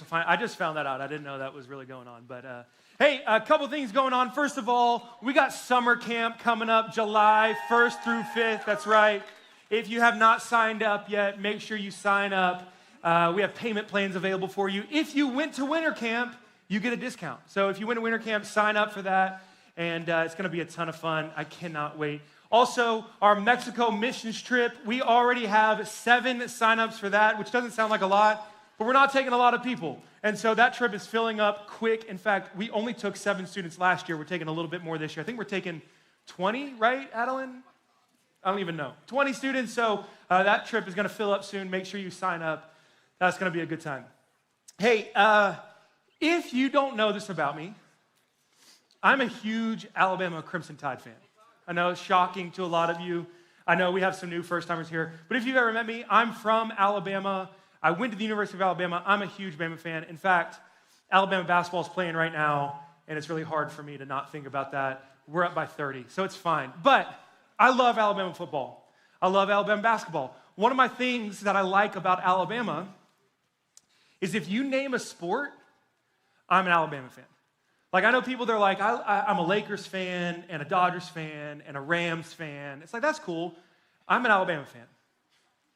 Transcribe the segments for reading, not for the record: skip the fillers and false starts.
Fine. I just found that out. I didn't know that was really going on. But hey, a couple things going on. First of all, we got summer camp coming up July 1st through 5th. That's right. If you have not signed up yet, make sure you sign up. We have payment plans available for you. If you went to winter camp, you get a discount. So if you went to winter camp, sign up for that. And it's going to be a ton of fun. I cannot wait. Also, our Mexico missions trip, we already have 7 signups for that, which doesn't sound like a lot. But we're not taking a lot of people. And so that trip is filling up quick. In fact, we only took 7 students last year. We're taking a little bit more this year. I think we're taking 20, right, Adeline? I don't even know. 20 students. So that trip is going to fill up soon. Make sure you sign up. That's going to be a good time. Hey, if you don't know this about me, I'm a huge Alabama Crimson Tide fan. I know it's shocking to a lot of you. I know we have some new first-timers here. But if you've ever met me, I'm from Alabama. I went to the University of Alabama. I'm a huge Bama fan. In fact, Alabama basketball is playing right now, and it's really hard for me to not think about that. We're up by 30, so it's fine. But I love Alabama football. I love Alabama basketball. One of my things that I like about Alabama is if you name a sport, I'm an Alabama fan. Like, I know people, they're like, I'm a Lakers fan and a Dodgers fan and a Rams fan. It's like, that's cool. I'm an Alabama fan.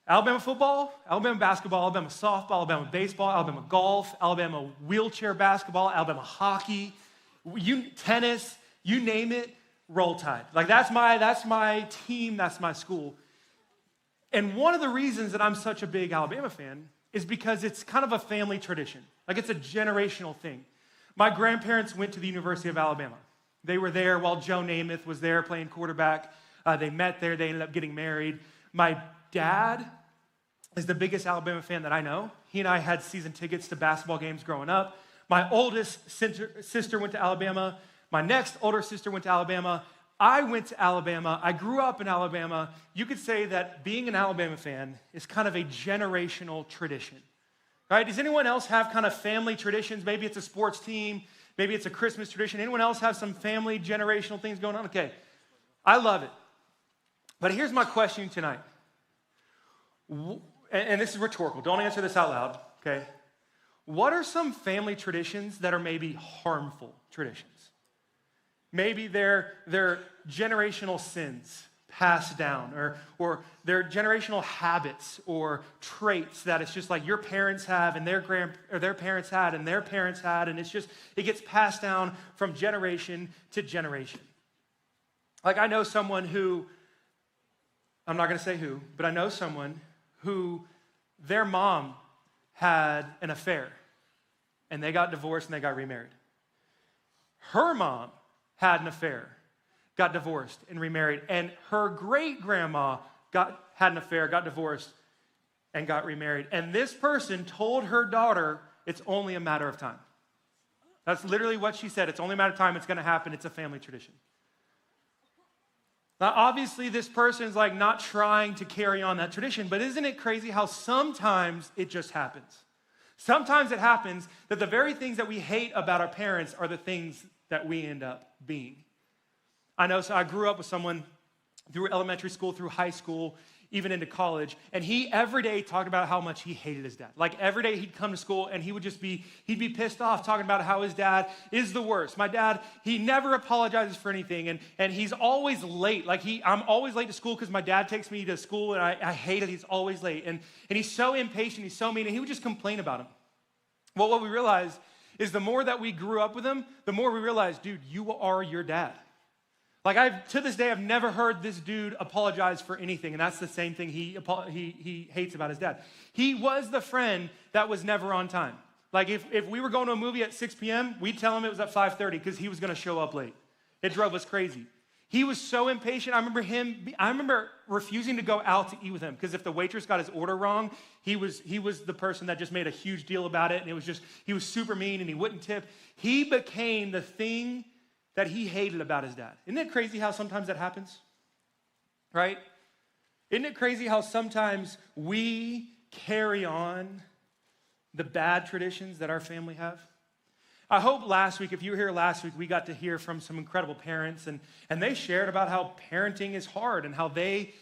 Alabama football, Alabama basketball, Alabama softball, Alabama baseball, Alabama golf, Alabama wheelchair basketball, Alabama hockey, tennis, you name it, Roll Tide. Like, that's my team, that's my school. And one of the reasons that I'm such a big Alabama fan is because it's kind of a family tradition. Like, it's a generational thing. My grandparents went to the University of Alabama. They were there while Joe Namath was there playing quarterback. They met there. They ended up getting married. My dad is the biggest Alabama fan that I know. He and I had season tickets to basketball games growing up. My oldest sister went to Alabama. My next older sister went to Alabama. I went to Alabama. I grew up in Alabama. You could say that being an Alabama fan is kind of a generational tradition. Right? Does anyone else have kind of family traditions? Maybe it's a sports team. Maybe it's a Christmas tradition. Anyone else have some family generational things going on? Okay. I love it. But here's my question tonight. And this is rhetorical. Don't answer this out loud, okay? What are some family traditions that are maybe harmful traditions? Maybe they're generational sins passed down, or they're generational habits or traits that it's just like your parents have and their parents had and their parents had, and it gets passed down from generation to generation. Like, I know someone who, I'm not going to say who, but I know someone who their mom had an affair, and they got divorced and they got remarried. Her mom had an affair, got divorced and remarried, and her great-grandma had an affair, got divorced, and got remarried. And this person told her daughter it's only a matter of time. That's literally what she said. It's only a matter of time. It's going to happen. It's a family tradition. Now, obviously, this person is like not trying to carry on that tradition, but isn't it crazy how sometimes it just happens? Sometimes it happens that the very things that we hate about our parents are the things that we end up being. I know, so I grew up with someone through elementary school, through high school, even into college, and he every day talked about how much he hated his dad. Like, every day he'd come to school and he'd be pissed off talking about how his dad is the worst. My dad, he never apologizes for anything, and he's always late. Like, I'm always late to school because my dad takes me to school, and I hate it. He's always late, and he's so impatient, he's so mean, and he would just complain about him. Well, what we realized is the more that we grew up with him, the more we realized, dude, you are your dad. Like, to this day, I've never heard this dude apologize for anything, and that's the same thing he hates about his dad. He was the friend that was never on time. Like, if we were going to a movie at 6 p.m., we'd tell him it was at 5:30 because he was going to show up late. It drove us crazy. He was so impatient. I remember refusing to go out to eat with him because if the waitress got his order wrong, he was the person that just made a huge deal about it, and he was super mean, and he wouldn't tip. He became the thing that he hated about his dad. Isn't it crazy how sometimes that happens? Right? Isn't it crazy how sometimes we carry on the bad traditions that our family have? I hope last week, if you were here last week, we got to hear from some incredible parents, and they shared about how parenting is hard and how they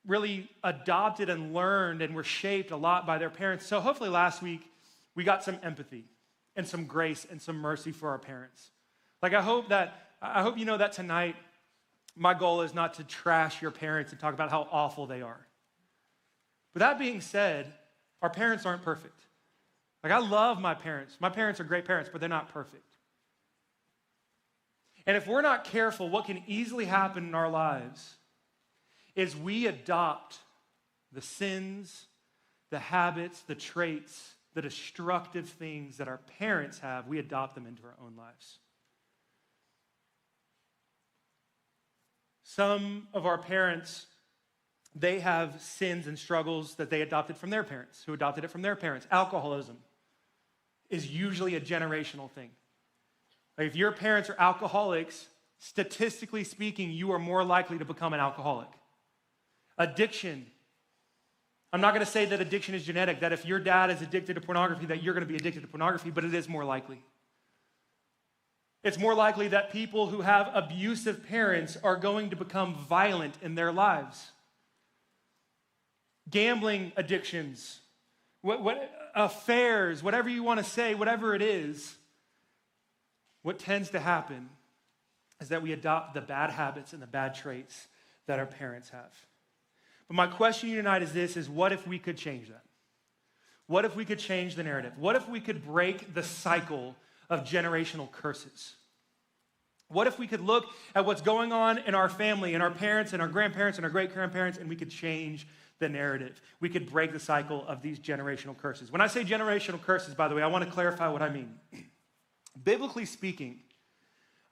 really adopted and learned and were shaped a lot by their parents. So hopefully last week we got some empathy and some grace and some mercy for our parents. Like I hope you know that tonight, my goal is not to trash your parents and talk about how awful they are. But that being said, our parents aren't perfect. Like I love my parents. My parents are great parents, but they're not perfect. And if we're not careful, what can easily happen in our lives is we adopt the sins, the habits, the traits, the destructive things that our parents have, we adopt them into our own lives. Some of our parents, they have sins and struggles that they adopted from their parents, who adopted it from their parents. Alcoholism is usually a generational thing. Like if your parents are alcoholics, statistically speaking, you are more likely to become an alcoholic. Addiction. I'm not going to say that addiction is genetic, that if your dad is addicted to pornography, that you're going to be addicted to pornography, but it is more likely. It's more likely that people who have abusive parents are going to become violent in their lives. Gambling addictions, affairs, whatever you want to say, whatever it is, what tends to happen is that we adopt the bad habits and the bad traits that our parents have. But my question to you tonight is this, is what if we could change that? What if we could change the narrative? What if we could break the cycle of generational curses? What if we could look at what's going on in our family and our parents and our grandparents and our great-grandparents and we could change the narrative? We could break the cycle of these generational curses. When I say generational curses, by the way, I want to clarify what I mean. Biblically speaking,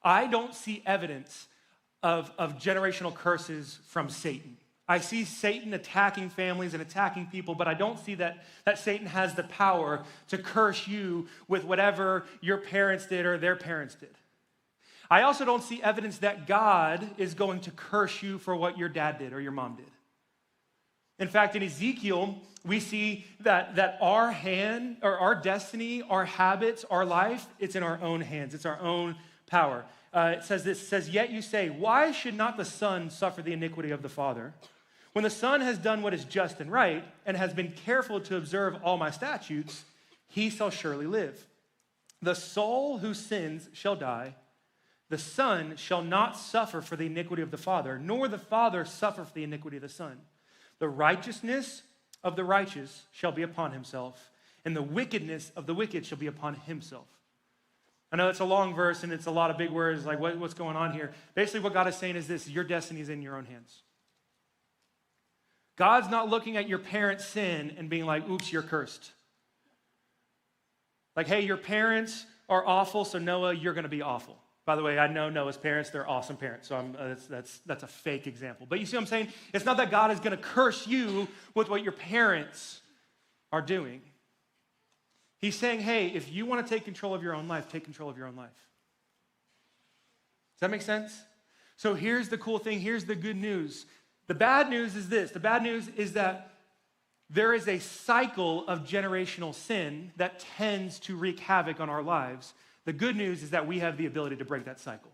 I don't see evidence of generational curses from Satan. I see Satan attacking families and attacking people, but I don't see that Satan has the power to curse you with whatever your parents did or their parents did. I also don't see evidence that God is going to curse you for what your dad did or your mom did. In fact, in Ezekiel, we see that our hand, or our destiny, our habits, our life, it's in our own hands. It's our own power. It says this, it says, "Yet you say, why should not the son suffer the iniquity of the father? When the son has done what is just and right, and has been careful to observe all my statutes, he shall surely live. The soul who sins shall die. The son shall not suffer for the iniquity of the father, nor the father suffer for the iniquity of the son. The righteousness of the righteous shall be upon himself, and the wickedness of the wicked shall be upon himself." I know it's a long verse and it's a lot of big words, like what's going on here? Basically what God is saying is this, your destiny is in your own hands. God's not looking at your parents' sin and being like, oops, you're cursed. Like, hey, your parents are awful, so Noah, you're going to be awful. By the way, I know Noah's parents, they're awesome parents, so that's a fake example. But you see what I'm saying? It's not that God is going to curse you with what your parents are doing. He's saying, hey, if you want to take control of your own life, take control of your own life. Does that make sense? So here's the cool thing. Here's the good news. The bad news is this. The bad news is that there is a cycle of generational sin that tends to wreak havoc on our lives. The good news is that we have the ability to break that cycle.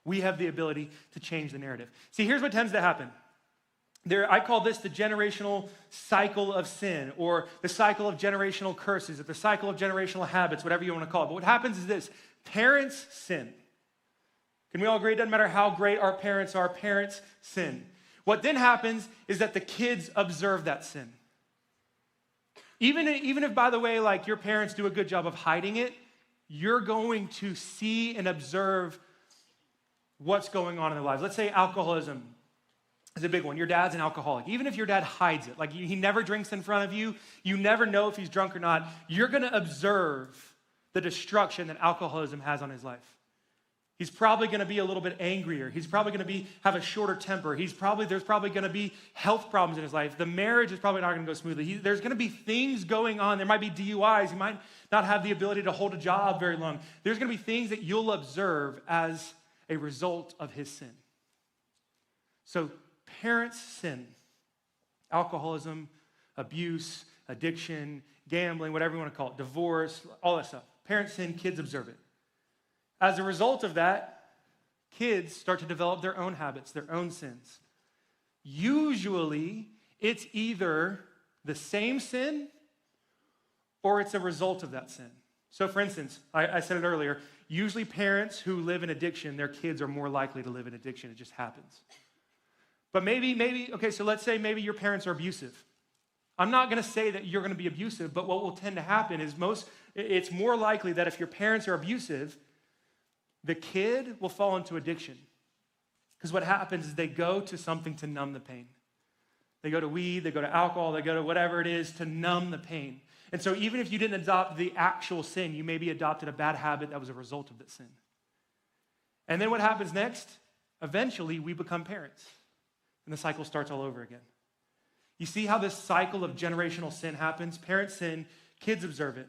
We have the ability to change the narrative. See, here's what tends to happen. I call this the generational cycle of sin, or the cycle of generational curses, or the cycle of generational habits, whatever you want to call it. But what happens is this. Parents sin. Can we all agree? It doesn't matter how great our parents are, parents sin. What then happens is that the kids observe that sin. Even if, by the way, like your parents do a good job of hiding it, you're going to see and observe what's going on in their lives. Let's say alcoholism is a big one. Your dad's an alcoholic. Even if your dad hides it, like he never drinks in front of you, you never know if he's drunk or not, you're going to observe the destruction that alcoholism has on his life. He's probably going to be a little bit angrier. He's probably going to have a shorter temper. There's probably going to be health problems in his life. The marriage is probably not going to go smoothly. There's going to be things going on. There might be DUIs. He might not have the ability to hold a job very long. There's going to be things that you'll observe as a result of his sin. So parents sin. Alcoholism, abuse, addiction, gambling, whatever you want to call it, divorce, all that stuff. Parents sin, kids observe it. As a result of that, kids start to develop their own habits, their own sins. Usually, it's either the same sin or it's a result of that sin. So for instance, I said it earlier, usually parents who live in addiction, their kids are more likely to live in addiction. It just happens. But okay, so let's say maybe your parents are abusive. I'm not going to say that you're going to be abusive, but what will tend to happen is it's more likely that if your parents are abusive, the kid will fall into addiction. Because what happens is they go to something to numb the pain. They go to weed, they go to alcohol, they go to whatever it is to numb the pain. And so even if you didn't adopt the actual sin, you maybe adopted a bad habit that was a result of that sin. And then what happens next? Eventually, we become parents. And the cycle starts all over again. You see how this cycle of generational sin happens? Parents sin, kids observe it.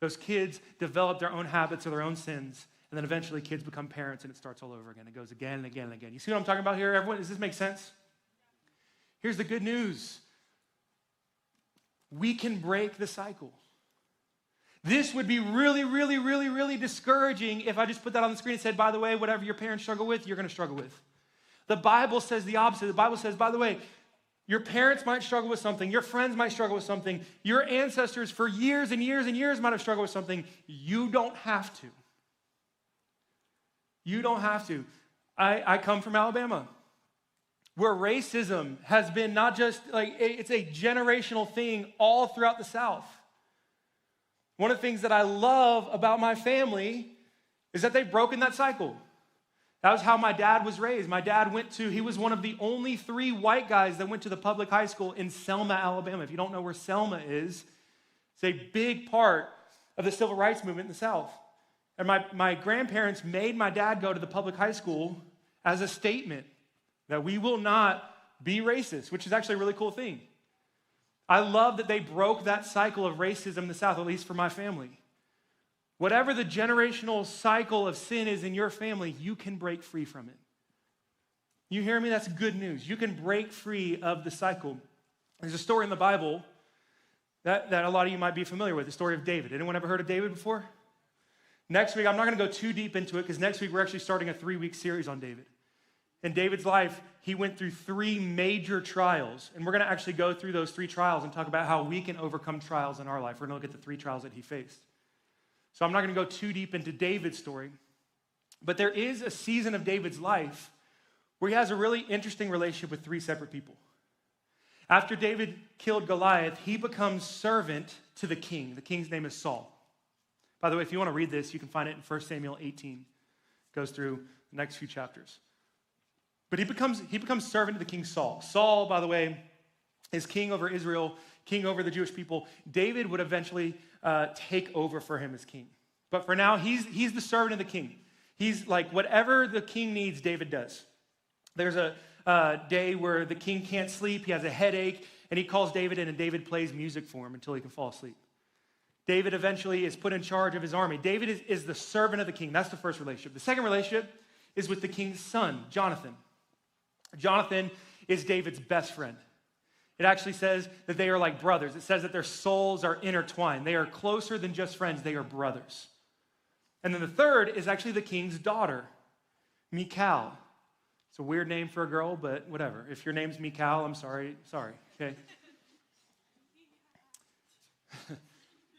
Those kids develop their own habits or their own sins, and then eventually kids become parents and it starts all over again. It goes again and again and again. You see what I'm talking about here, everyone? Does this make sense? Here's the good news. We can break the cycle. This would be really, really, really, really discouraging if I just put that on the screen and said, by the way, whatever your parents struggle with, you're going to struggle with. The Bible says the opposite. The Bible says, by the way, your parents might struggle with something. Your friends might struggle with something. Your ancestors for years and years and years might have struggled with something. You don't have to. You don't have to. I come from Alabama, where racism has been not just it's a generational thing all throughout the South. One of the things that I love about my family is that they've broken that cycle. That was how my dad was raised. My dad he was one of the only 3 white guys that went to the public high school in Selma, Alabama. If you don't know where Selma is, it's a big part of the civil rights movement in the South. And my grandparents made my dad go to the public high school as a statement that we will not be racist, which is actually a really cool thing. I love that they broke that cycle of racism in the South, at least for my family. Whatever the generational cycle of sin is in your family, you can break free from it. You hear me? That's good news. You can break free of the cycle. There's a story in the Bible that a lot of you might be familiar with, the story of David. Anyone ever heard of David before? Next week, I'm not going to go too deep into it because next week we're actually starting a 3-week series on David. In David's life, he went through 3 major trials, and we're going to actually go through those 3 trials and talk about how we can overcome trials in our life. We're going to look at the 3 trials that he faced. So I'm not going to go too deep into David's story, but there is a season of David's life where he has a really interesting relationship with 3 separate people. After David killed Goliath, he becomes servant to the king. The king's name is Saul. By the way, if you want to read this, you can find it in 1 Samuel 18. It goes through the next few chapters. But he becomes servant to the king Saul. Saul, by the way, is king over Israel, king over the Jewish people. David would eventually take over for him as king. But for now, he's the servant of the king. He's like whatever the king needs, David does. There's a day where the king can't sleep. He has a headache, and he calls David in, and David plays music for him until he can fall asleep. David eventually is put in charge of his army. David is the servant of the king. That's the first relationship. The second relationship is with the king's son, Jonathan. Jonathan is David's best friend. It actually says that they are like brothers. It says that their souls are intertwined. They are closer than just friends. They are brothers. And then the third is actually the king's daughter, Michal. It's a weird name for a girl, but whatever. If your name's Michal, I'm sorry, okay?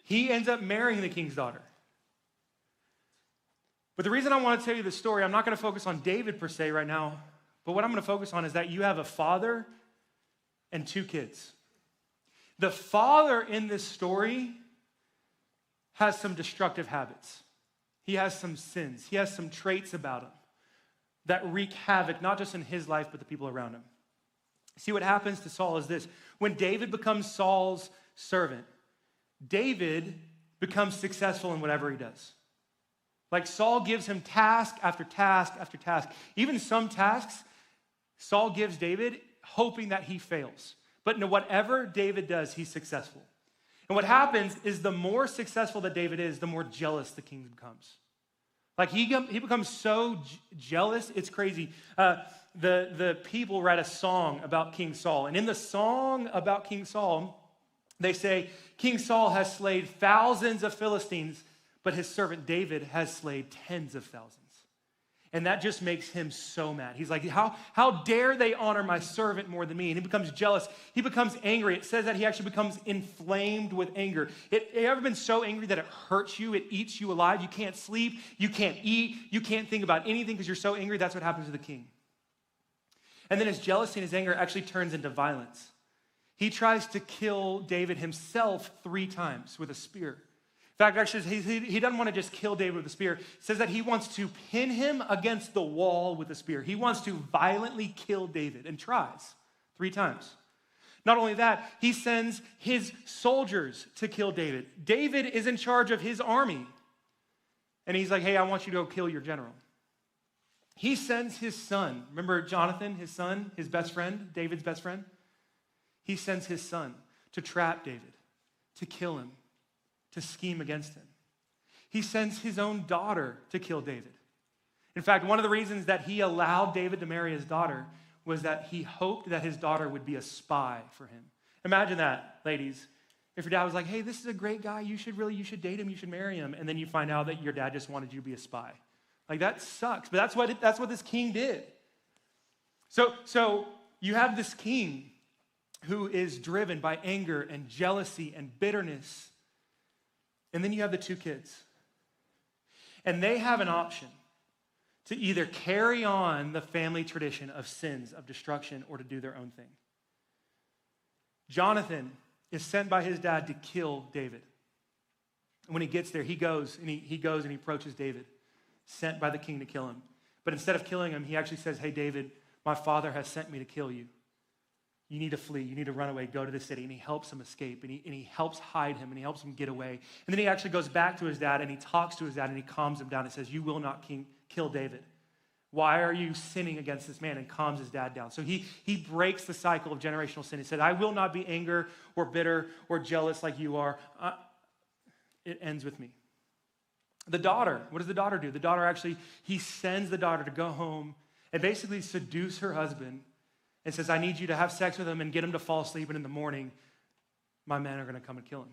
He ends up marrying the king's daughter. But the reason I want to tell you this story, I'm not going to focus on David per se right now, but what I'm going to focus on is that you have a father and 2 kids. The father in this story has some destructive habits. He has some sins. He has some traits about him that wreak havoc, not just in his life, but the people around him. See, what happens to Saul is this. When David becomes Saul's servant, David becomes successful in whatever he does. Like Saul gives him task after task after task. Even some tasks Saul gives David hoping that he fails. But in whatever David does, he's successful. And what happens is the more successful that David is, the more jealous the king becomes. Like he becomes so jealous, it's crazy. The people write a song about King Saul. And in the song about King Saul, they say, King Saul has slayed thousands of Philistines, but his servant David has slayed tens of thousands. And that just makes him so mad. He's like, how dare they honor my servant more than me? And he becomes jealous. He becomes angry. It says that he actually becomes inflamed with anger. You ever been so angry that it hurts you? It eats you alive. You can't sleep. You can't eat. You can't think about anything because you're so angry. That's what happens to the king. And then his jealousy and his anger actually turns into violence. He tries to kill David himself 3 times with a spear. In fact, actually, he doesn't want to just kill David with a spear. It says that he wants to pin him against the wall with a spear. He wants to violently kill David and tries 3 times. Not only that, he sends his soldiers to kill David. David is in charge of his army. And he's like, hey, I want you to go kill your general. He sends his son. Remember Jonathan, his son, his best friend, David's best friend? He sends his son to trap David, to kill him, to scheme against him. He sends his own daughter to kill David. In fact, one of the reasons that he allowed David to marry his daughter was that he hoped that his daughter would be a spy for him. Imagine that, ladies. If your dad was like, hey, this is a great guy, you should date him, you should marry him, and then you find out that your dad just wanted you to be a spy. Like, that sucks, but that's what this king did. So you have this king who is driven by anger and jealousy and bitterness. And then you have the 2 kids. And they have an option to either carry on the family tradition of sins, of destruction, or to do their own thing. Jonathan is sent by his dad to kill David. And when he gets there, he goes and he approaches David, sent by the king to kill him. But instead of killing him, he actually says, hey, David, my father has sent me to kill you. You need to flee. You need to run away. Go to the city. And he helps him escape. And he helps hide him. And he helps him get away. And then he actually goes back to his dad. And he talks to his dad. And he calms him down and says, you will not kill David. Why are you sinning against this man? And calms his dad down. So he breaks the cycle of generational sin. He said, I will not be angry or bitter or jealous like you are. It ends with me. The daughter, what does the daughter do? The daughter actually, he sends the daughter to go home and basically seduce her husband and says, I need you to have sex with him and get him to fall asleep, and in the morning, my men are going to come and kill him.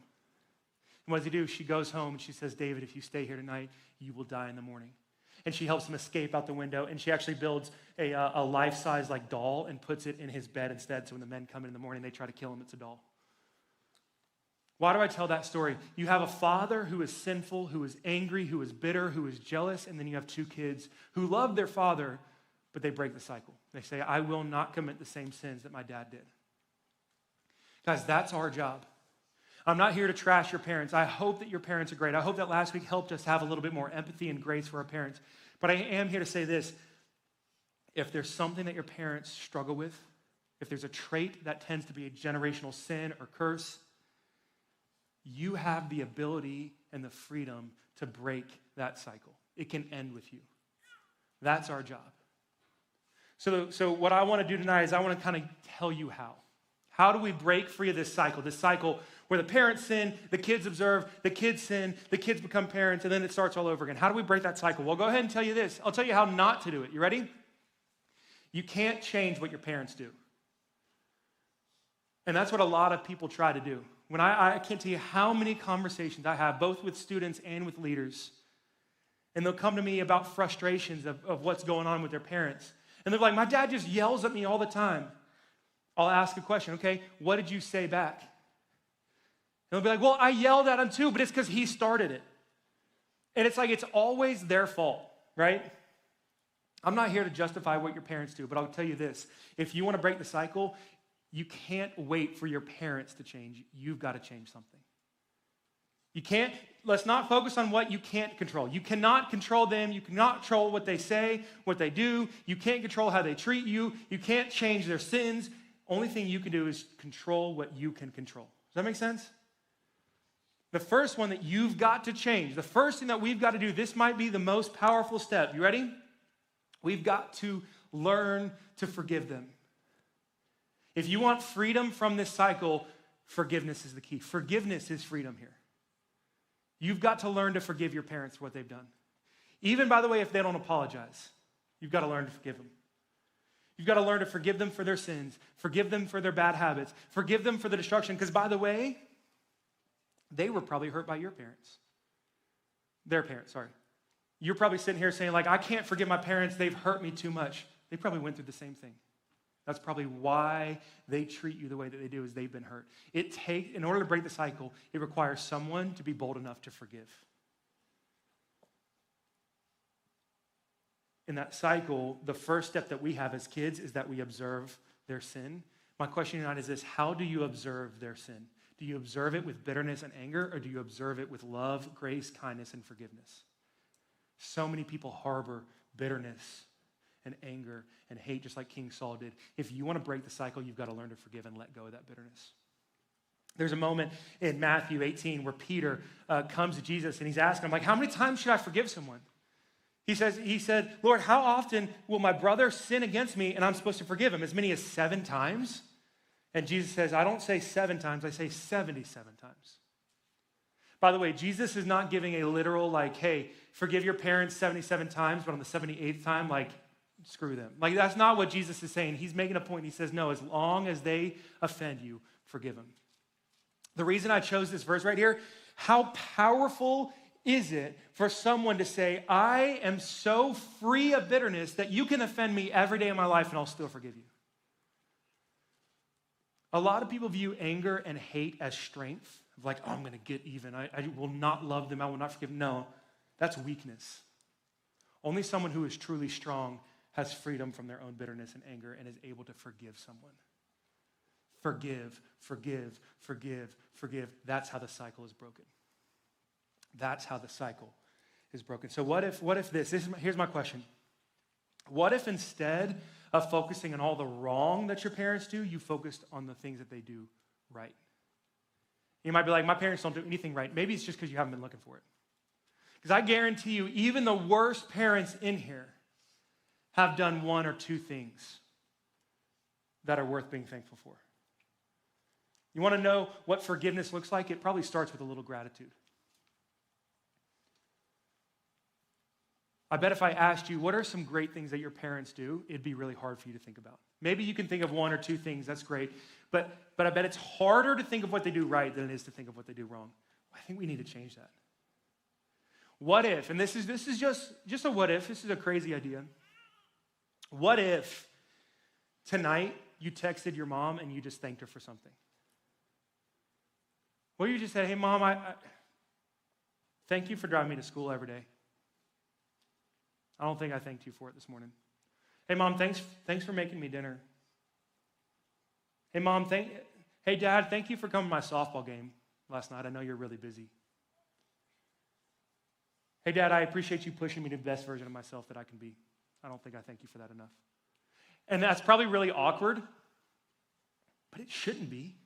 And what does he do? She goes home and she says, David, if you stay here tonight, you will die in the morning. And she helps him escape out the window, and she actually builds a life-size like doll and puts it in his bed instead, so when the men come in the morning, they try to kill him, it's a doll. Why do I tell that story? You have a father who is sinful, who is angry, who is bitter, who is jealous, and then you have 2 kids who love their father, but they break the cycle. They say, I will not commit the same sins that my dad did. Guys, that's our job. I'm not here to trash your parents. I hope that your parents are great. I hope that last week helped us have a little bit more empathy and grace for our parents. But I am here to say this. If there's something that your parents struggle with, if there's a trait that tends to be a generational sin or curse, you have the ability and the freedom to break that cycle. It can end with you. That's our job. So what I want to do tonight is I want to kind of tell you how. How do we break free of this cycle where the parents sin, the kids observe, the kids sin, the kids become parents, and then it starts all over again. How do we break that cycle? Well, go ahead and tell you this. I'll tell you how not to do it. You ready? You can't change what your parents do. And that's what a lot of people try to do. When I can't tell you how many conversations I have, both with students and with leaders, and they'll come to me about frustrations of what's going on with their parents. And they're like, my dad just yells at me all the time. I'll ask a question, okay, what did you say back? And they'll be like, well, I yelled at him too, but it's because he started it. And it's like, it's always their fault, right? I'm not here to justify what your parents do, but I'll tell you this. If you want to break the cycle, you can't wait for your parents to change. You've got to change something. Let's not focus on what you can't control. You cannot control them. You cannot control what they say, what they do. You can't control how they treat you. You can't change their sins. Only thing you can do is control what you can control. Does that make sense? The first one that you've got to change, the first thing that we've got to do, this might be the most powerful step. You ready? We've got to learn to forgive them. If you want freedom from this cycle, forgiveness is the key. Forgiveness is freedom here. You've got to learn to forgive your parents for what they've done. Even, by the way, if they don't apologize, you've got to learn to forgive them. You've got to learn to forgive them for their sins, forgive them for their bad habits, forgive them for the destruction, because, by the way, they were probably hurt by your parents. Their parents, sorry. You're probably sitting here saying, like, I can't forgive my parents. They've hurt me too much. They probably went through the same thing. That's probably why they treat you the way that they do, is they've been hurt. In order to break the cycle, it requires someone to be bold enough to forgive. In that cycle, the first step that we have as kids is that we observe their sin. My question tonight is this: how do you observe their sin? Do you observe it with bitterness and anger, or do you observe it with love, grace, kindness, and forgiveness? So many people harbor bitterness and anger and hate, just like King Saul did. If you want to break the cycle, you've got to learn to forgive and let go of that bitterness. There's a moment in Matthew 18 where Peter comes to Jesus and he's asking him, like, how many times should I forgive someone? He said, Lord, how often will my brother sin against me and I'm supposed to forgive him? As many as 7 times? And Jesus says, I don't say 7 times, I say 77 times. By the way, Jesus is not giving a literal, like, hey, forgive your parents 77 times, but on the 78th time, like, screw them. Like, that's not what Jesus is saying. He's making a point. He says, no, as long as they offend you, forgive them. The reason I chose this verse right here, how powerful is it for someone to say, I am so free of bitterness that you can offend me every day of my life and I'll still forgive you? A lot of people view anger and hate as strength. Like, oh, I'm going to get even. I will not love them. I will not forgive them. No, that's weakness. Only someone who is truly strong has freedom from their own bitterness and anger and is able to forgive someone. Forgive, forgive, forgive, forgive. That's how the cycle is broken. That's how the cycle is broken. So here's my question. What if instead of focusing on all the wrong that your parents do, you focused on the things that they do right? You might be like, my parents don't do anything right. Maybe it's just because you haven't been looking for it. Because I guarantee you, even the worst parents in here have done 1 or 2 things that are worth being thankful for. You want to know what forgiveness looks like? It probably starts with a little gratitude. I bet if I asked you, what are some great things that your parents do, it'd be really hard for you to think about. Maybe you can think of 1 or 2 things, that's great. But I bet it's harder to think of what they do right than it is to think of what they do wrong. I think we need to change that. What if, and this is just a what if, this is a crazy idea. What if tonight you texted your mom and you just thanked her for something? What if you just said, hey mom, I thank you for driving me to school every day. I don't think I thanked you for it this morning. Hey, Mom, thanks for making me dinner. Hey, Dad, thank you for coming to my softball game last night. I know you're really busy. Hey, Dad, I appreciate you pushing me to the best version of myself that I can be. I don't think I thank you for that enough. And that's probably really awkward, but it shouldn't be.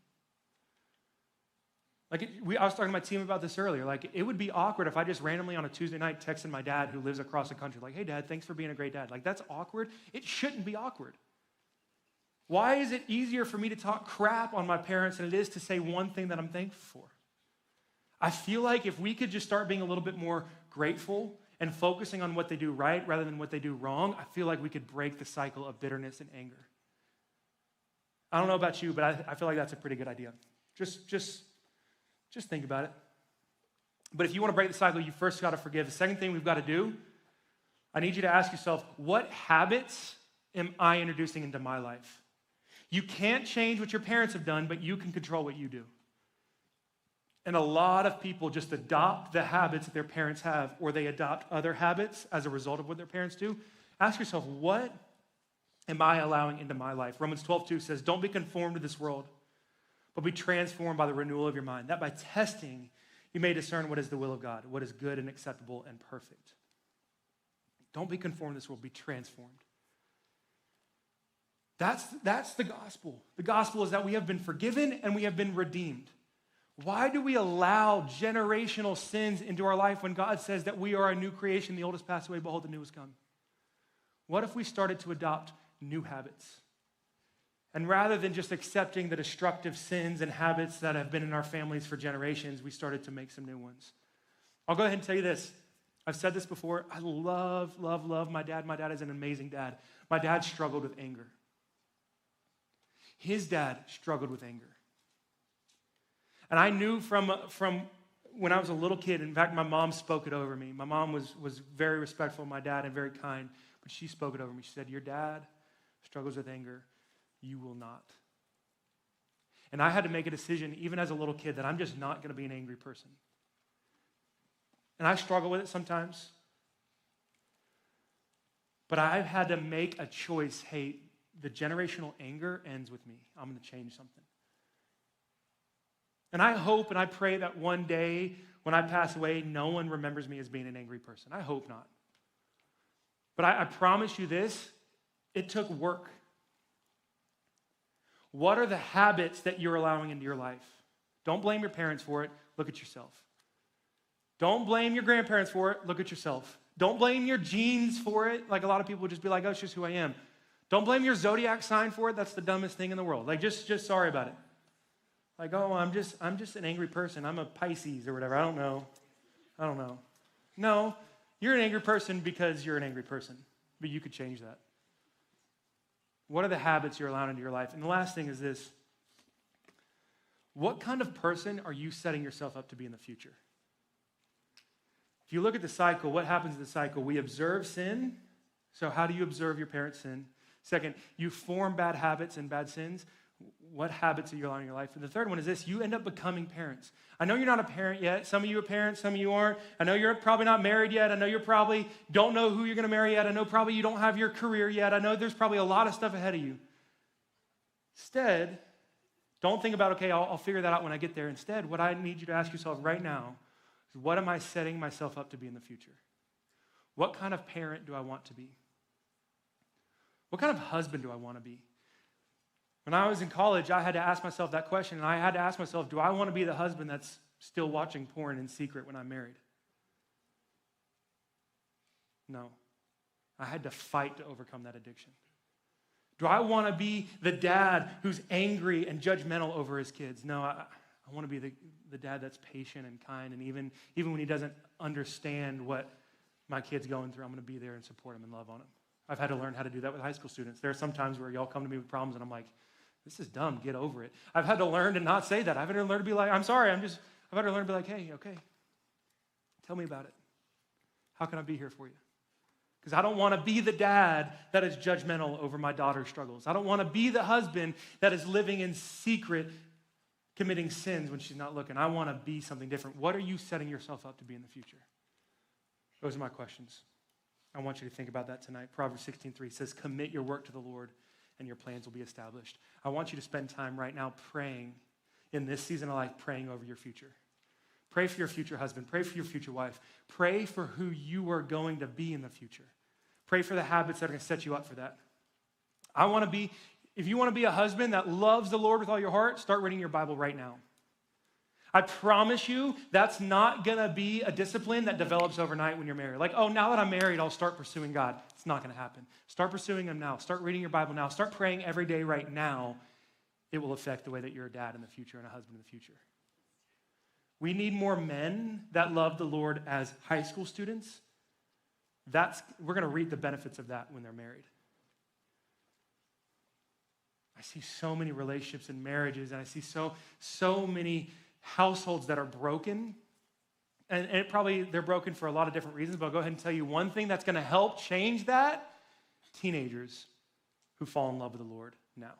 I was talking to my team about this earlier. Like, it would be awkward if I just randomly on a Tuesday night texted my dad who lives across the country, like, hey, Dad, thanks for being a great dad. Like, that's awkward. It shouldn't be awkward. Why is it easier for me to talk crap on my parents than it is to say one thing that I'm thankful for? I feel like if we could just start being a little bit more grateful and focusing on what they do right rather than what they do wrong, I feel like we could break the cycle of bitterness and anger. I don't know about you, but I feel like that's a pretty good idea. Just think about it. But if you want to break the cycle, you first got to forgive. The second thing we've got to do, I need you to ask yourself, what habits am I introducing into my life? You can't change what your parents have done, but you can control what you do. And a lot of people just adopt the habits that their parents have, or they adopt other habits as a result of what their parents do. Ask yourself, what am I allowing into my life? Romans 12:2 says, don't be conformed to this world, but be transformed by the renewal of your mind, that by testing you may discern what is the will of God, what is good and acceptable and perfect. Don't be conformed to this world, be transformed. That's the gospel. The gospel is that we have been forgiven and we have been redeemed. Why do we allow generational sins into our life when God says that we are a new creation, the old has passed away, behold, the new has come? What if we started to adopt new habits? And rather than just accepting the destructive sins and habits that have been in our families for generations, we started to make some new ones. I'll go ahead and tell you this. I've said this before. I love my dad. My dad is an amazing dad. My dad struggled with anger. His dad struggled with anger. And I knew from when I was a little kid, in fact, my mom spoke it over me. My mom was very respectful of my dad and very kind, but she spoke it over me. She said, your dad struggles with anger. You will not. And I had to make a decision, even as a little kid, that I'm just not going to be an angry person. And I struggle with it sometimes. But I've had to make a choice. Hey, the generational anger ends with me. I'm going to change something. And I hope and I pray that one day when I pass away, no one remembers me as being an angry person. I hope not. But I promise you this, it took work. What are the habits that you're allowing into your life? Don't blame your parents for it. Look at yourself. Don't blame your grandparents for it. Look at yourself. Don't blame your genes for it. Like a lot of people would just be like, oh, it's just who I am. Don't blame your zodiac sign for it. That's the dumbest thing in the world. Like, just sorry about it. Like, oh, I'm just an angry person. I'm a Pisces or whatever. I don't know. No, you're an angry person because you're an angry person. But you could change that. What are the habits you're allowing into your life? And the last thing is this. What kind of person are you setting yourself up to be in the future? If you look at the cycle, what happens in the cycle? We observe sin. So how do you observe your parents' sin? Second, you form bad habits and bad sins. What habits are you allowing in your life? And the third one is this. You end up becoming parents. I know you're not a parent yet. Some of you are parents. Some of you aren't. I know you're probably not married yet. I know you probably don't know who you're going to marry yet. I know probably you don't have your career yet. I know there's probably a lot of stuff ahead of you. Instead, don't think about, okay, I'll figure that out when I get there. Instead, what I need you to ask yourself right now is, what am I setting myself up to be in the future? What kind of parent do I want to be? What kind of husband do I want to be? When I was in college, I had to ask myself that question, and I had to ask myself, do I want to be the husband that's still watching porn in secret when I'm married? No. I had to fight to overcome that addiction. Do I want to be the dad who's angry and judgmental over his kids? No, I want to be the dad that's patient and kind, and even when he doesn't understand what my kid's going through, I'm going to be there and support him and love on him. I've had to learn how to do that with high school students. There are some times where y'all come to me with problems, and I'm like, this is dumb, get over it. I've had to learn to not say that. I've had to learn to be like, I'm sorry, I've had to learn to be like, hey, okay, tell me about it. How can I be here for you? Because I don't want to be the dad that is judgmental over my daughter's struggles. I don't want to be the husband that is living in secret, committing sins when she's not looking. I want to be something different. What are you setting yourself up to be in the future? Those are my questions. I want you to think about that tonight. Proverbs 16:3 says, commit your work to the Lord, and your plans will be established. I want you to spend time right now praying in this season of life, praying over your future. Pray for your future husband. Pray for your future wife. Pray for who you are going to be in the future. Pray for the habits that are going to set you up for that. If you want to be a husband that loves the Lord with all your heart, start reading your Bible right now. I promise you, that's not going to be a discipline that develops overnight when you're married. Like, oh, now that I'm married, I'll start pursuing God. It's not going to happen. Start pursuing Him now. Start reading your Bible now. Start praying every day right now. It will affect the way that you're a dad in the future and a husband in the future. We need more men that love the Lord as high school students. We're going to reap the benefits of that when they're married. I see so many relationships and marriages, and I see so many households that are broken. And they're broken for a lot of different reasons, but I'll go ahead and tell you one thing that's going to help change that. Teenagers who fall in love with the Lord now.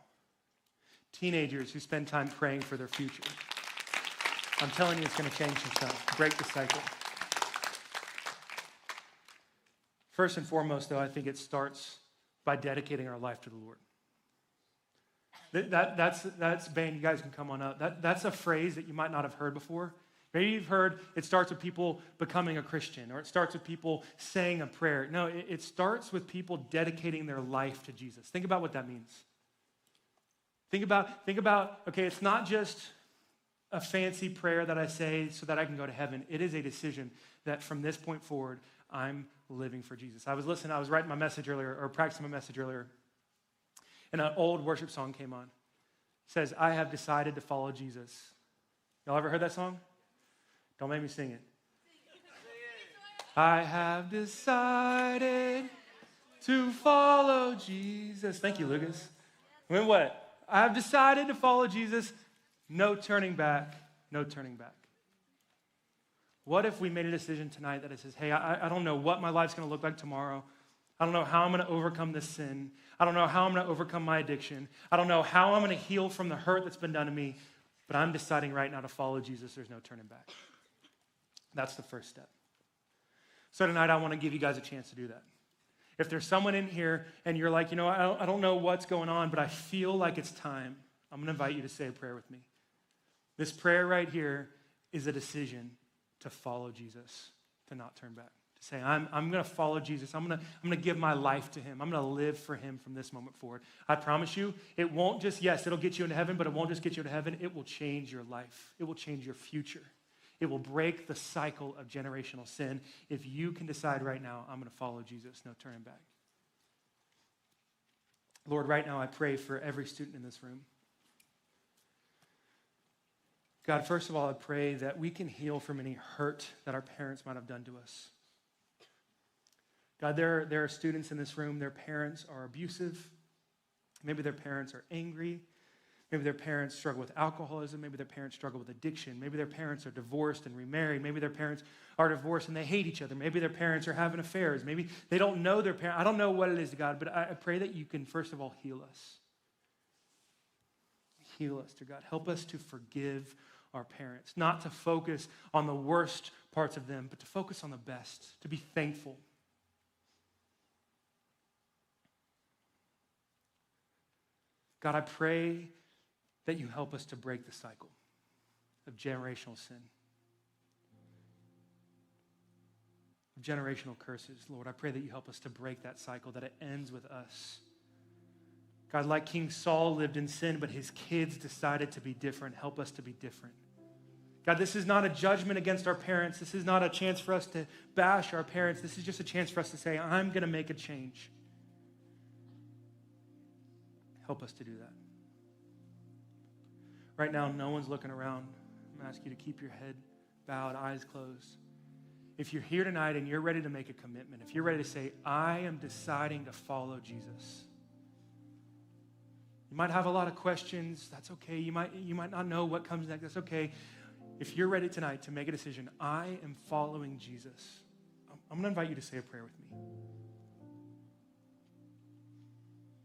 Teenagers who spend time praying for their future. I'm telling you, it's going to change some stuff. Break the cycle. First and foremost, though, I think it starts by dedicating our life to the Lord. That's band, you guys can come on up. That's a phrase that you might not have heard before. Maybe you've heard it starts with people becoming a Christian, or it starts with people saying a prayer. No, it starts with people dedicating their life to Jesus. Think about what that means. Think about, okay, it's not just a fancy prayer that I say so that I can go to heaven. It is a decision that from this point forward, I'm living for Jesus. I was writing my message earlier, or practicing my message earlier, and an old worship song came on. It says, I have decided to follow Jesus. Y'all ever heard that song? Don't make me sing it. I have decided to follow Jesus. Thank you, Lucas. And then what? I have decided to follow Jesus. No turning back. No turning back. What if we made a decision tonight that it says, hey, I don't know what my life's going to look like tomorrow. I don't know how I'm going to overcome this sin. I don't know how I'm going to overcome my addiction. I don't know how I'm going to heal from the hurt that's been done to me, but I'm deciding right now to follow Jesus. There's no turning back. That's the first step. So tonight I want to give you guys a chance to do that. If there's someone in here and you're like, I don't know what's going on, but I feel like it's time, I'm going to invite you to say a prayer with me. This prayer right here is a decision to follow Jesus, to not turn back. To say, I'm going to follow Jesus. I'm going to give my life to him. I'm going to live for him from this moment forward. I promise you, it won't just, yes, it'll get you into heaven, but it won't just get you into heaven. It will change your life. It will change your future. It will break the cycle of generational sin if you can decide right now, I'm going to follow Jesus, no turning back. Lord, right now I pray for every student in this room. God, first of all, I pray that we can heal from any hurt that our parents might have done to us. God, there are students in this room, their parents are abusive. Maybe their parents are angry. Maybe their parents struggle with alcoholism. Maybe their parents struggle with addiction. Maybe their parents are divorced and remarried. Maybe their parents are divorced and they hate each other. Maybe their parents are having affairs. Maybe they don't know their parents. I don't know what it is, God, but I pray that you can, first of all, heal us. Heal us, dear God. Help us to forgive our parents, not to focus on the worst parts of them, but to focus on the best, to be thankful. God, I pray that you help us to break the cycle of generational sin, of generational curses. Lord, I pray that you help us to break that cycle, that it ends with us. God, like King Saul lived in sin, but his kids decided to be different. Help us to be different. God, this is not a judgment against our parents. This is not a chance for us to bash our parents. This is just a chance for us to say, I'm going to make a change. Help us to do that. Right now, no one's looking around. I'm going to ask you to keep your head bowed, eyes closed. If you're here tonight and you're ready to make a commitment, if you're ready to say, I am deciding to follow Jesus. You might have a lot of questions. That's okay. You might not know what comes next. That's okay. If you're ready tonight to make a decision, I am following Jesus. I'm going to invite you to say a prayer with me.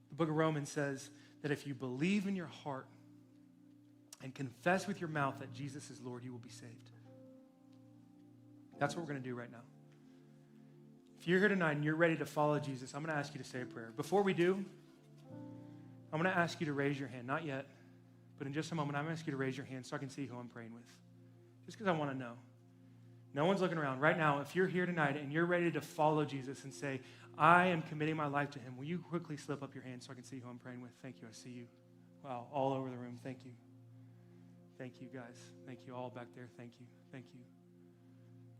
The book of Romans says that if you believe in your heart and confess with your mouth that Jesus is Lord, you will be saved. That's what we're going to do right now. If you're here tonight and you're ready to follow Jesus, I'm going to ask you to say a prayer. Before we do, I'm going to ask you to raise your hand. Not yet, but in just a moment, I'm going to ask you to raise your hand so I can see who I'm praying with. Just because I want to know. No one's looking around. Right now, if you're here tonight and you're ready to follow Jesus and say, I am committing my life to him, will you quickly slip up your hand so I can see who I'm praying with? Thank you. I see you. Wow, all over the room. Thank you. Thank you, guys. Thank you all back there. Thank you. Thank you.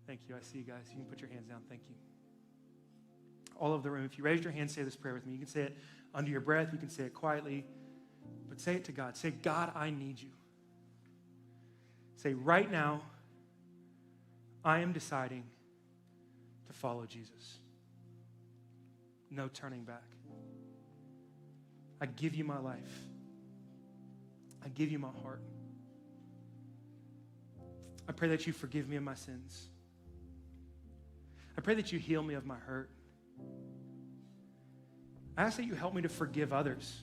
Thank you. I see you guys. You can put your hands down. Thank you. All over the room. If you raised your hand, say this prayer with me. You can say it under your breath. You can say it quietly. But say it to God. Say, God, I need you. Say, right now, I am deciding to follow Jesus. No turning back. I give you my life. I give you my heart. I pray that you forgive me of my sins. I pray that you heal me of my hurt. I ask that you help me to forgive others.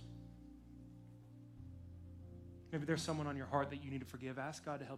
Maybe there's someone on your heart that you need to forgive. Ask God to help you.